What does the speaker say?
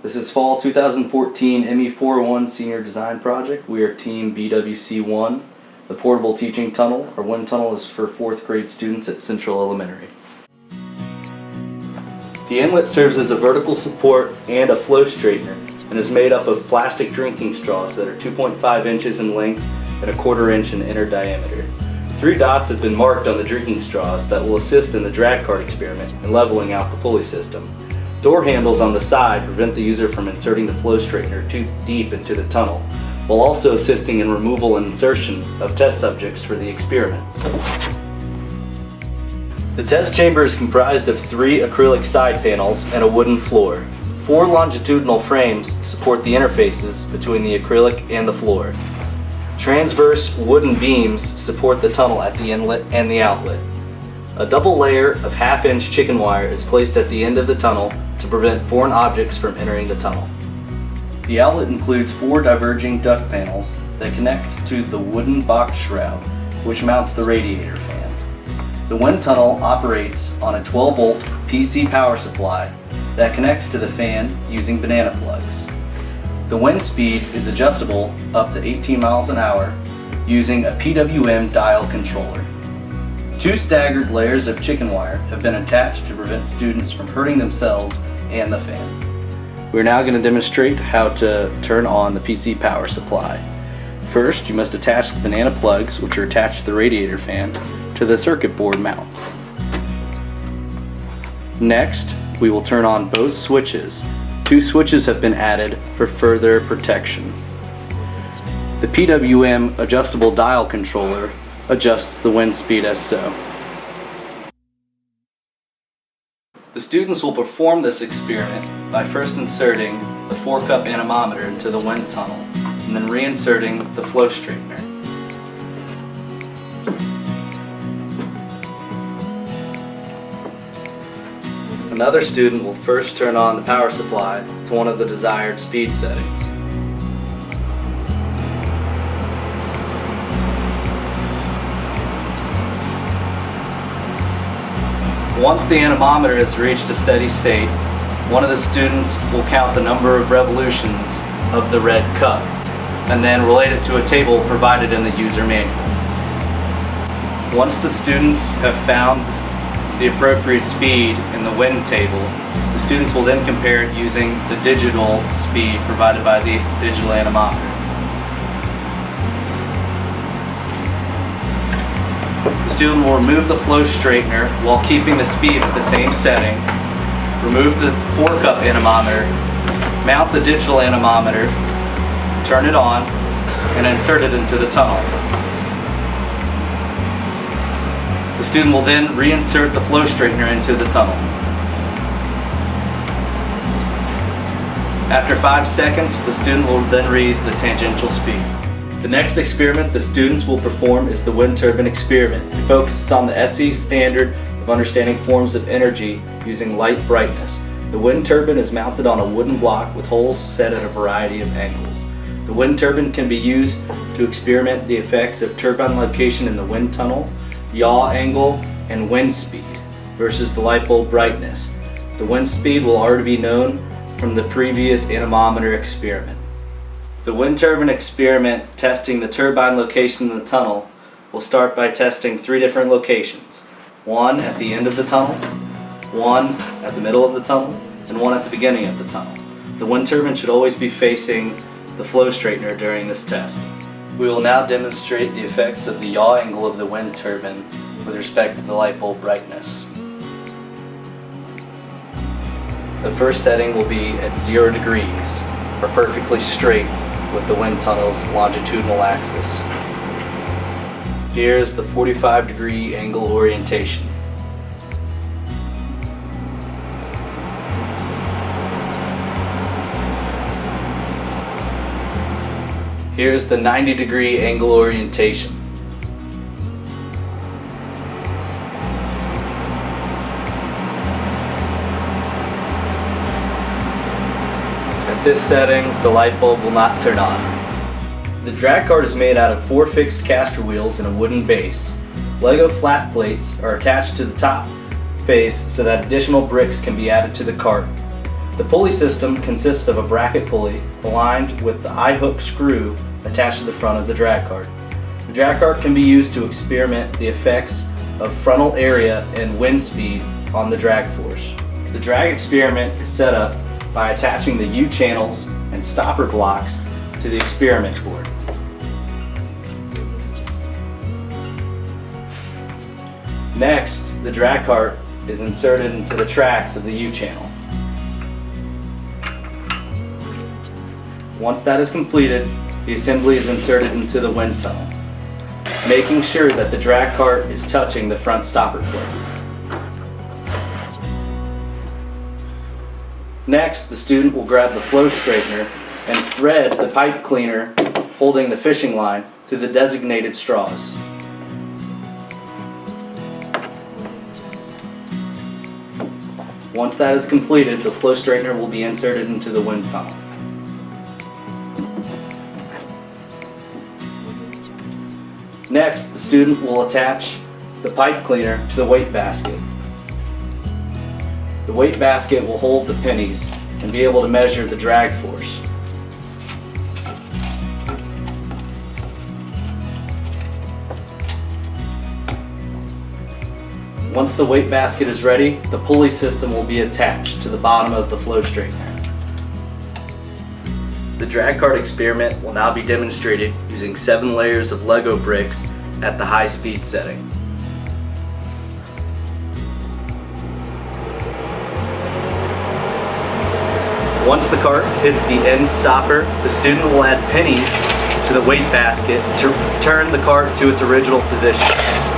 This is Fall 2014 ME401 Senior Design Project. We are Team BWC1. The Portable Teaching Tunnel, or wind tunnel, is for 4th grade students at Central Elementary. The inlet serves as a vertical support and a flow straightener and is made up of plastic drinking straws that are 2.5 inches in length and 1/4 inch in inner diameter. 3 dots have been marked on the drinking straws that will assist in the drag cart experiment and leveling out the pulley system. Door handles on the side prevent the user from inserting the flow straightener too deep into the tunnel, while also assisting in removal and insertion of test subjects for the experiments. The test chamber is comprised of 3 acrylic side panels and a wooden floor. 4 longitudinal frames support the interfaces between the acrylic and the floor. Transverse wooden beams support the tunnel at the inlet and the outlet. A double layer of 1/2 inch chicken wire is placed at the end of the tunnel to prevent foreign objects from entering the tunnel. The outlet includes 4 diverging duct panels that connect to the wooden box shroud, which mounts the radiator fan. The wind tunnel operates on a 12-volt PC power supply that connects to the fan using banana plugs. The wind speed is adjustable up to 18 miles an hour using a PWM dial controller. 2 staggered layers of chicken wire have been attached to prevent students from hurting themselves and the fan. We're now going to demonstrate how to turn on the PC power supply. First, you must attach the banana plugs, which are attached to the radiator fan, to the circuit board mount. Next, we will turn on both switches. 2 switches have been added for further protection. The PWM adjustable dial controller adjusts the wind speed as so. The students will perform this experiment by first inserting the 4-cup anemometer into the wind tunnel and then reinserting the flow straightener. Another student will first turn on the power supply to one of the desired speed settings. Once the anemometer has reached a steady state, one of the students will count the number of revolutions of the red cup and then relate it to a table provided in the user manual. Once the students have found the appropriate speed in the wind table, the students will then compare it using the digital speed provided by the digital anemometer. The student will remove the flow straightener while keeping the speed at the same setting, remove the 4-cup anemometer, mount the digital anemometer, turn it on, and insert it into the tunnel. The student will then reinsert the flow straightener into the tunnel. After 5 seconds, the student will then read the tangential speed. The next experiment the students will perform is the wind turbine experiment. It focuses on the SE standard of understanding forms of energy using light brightness. The wind turbine is mounted on a wooden block with holes set at a variety of angles. The wind turbine can be used to experiment the effects of turbine location in the wind tunnel, yaw angle, and wind speed versus the light bulb brightness. The wind speed will already be known from the previous anemometer experiment. The wind turbine experiment testing the turbine location in the tunnel will start by testing 3 different locations. 1 at the end of the tunnel, 1 at the middle of the tunnel, and 1 at the beginning of the tunnel. The wind turbine should always be facing the flow straightener during this test. We will now demonstrate the effects of the yaw angle of the wind turbine with respect to the light bulb brightness. The first setting will be at 0 degrees, or perfectly straight with the wind tunnel's longitudinal axis. Here is the 45-degree angle orientation. Here's the 90-degree angle orientation. At this setting, the light bulb will not turn on. The drag cart is made out of 4 fixed caster wheels and a wooden base. Lego flat plates are attached to the top face so that additional bricks can be added to the cart. The pulley system consists of a bracket pulley aligned with the eye-hook screw attached to the front of the drag cart. The drag cart can be used to experiment the effects of frontal area and wind speed on the drag force. The drag experiment is set up by attaching the U-channels and stopper blocks to the experiment board. Next, the drag cart is inserted into the tracks of the U-channel. Once that is completed, the assembly is inserted into the wind tunnel, making sure that the drag cart is touching the front stopper plate. Next, the student will grab the flow straightener and thread the pipe cleaner holding the fishing line through the designated straws. Once that is completed, the flow straightener will be inserted into the wind tunnel. Next, the student will attach the pipe cleaner to the weight basket. The weight basket will hold the pennies and be able to measure the drag force. Once the weight basket is ready, the pulley system will be attached to the bottom of the flow straightener. The drag cart experiment will now be demonstrated using 7 layers of Lego bricks at the high speed setting. Once the cart hits the end stopper, the student will add pennies to the weight basket to turn the cart to its original position.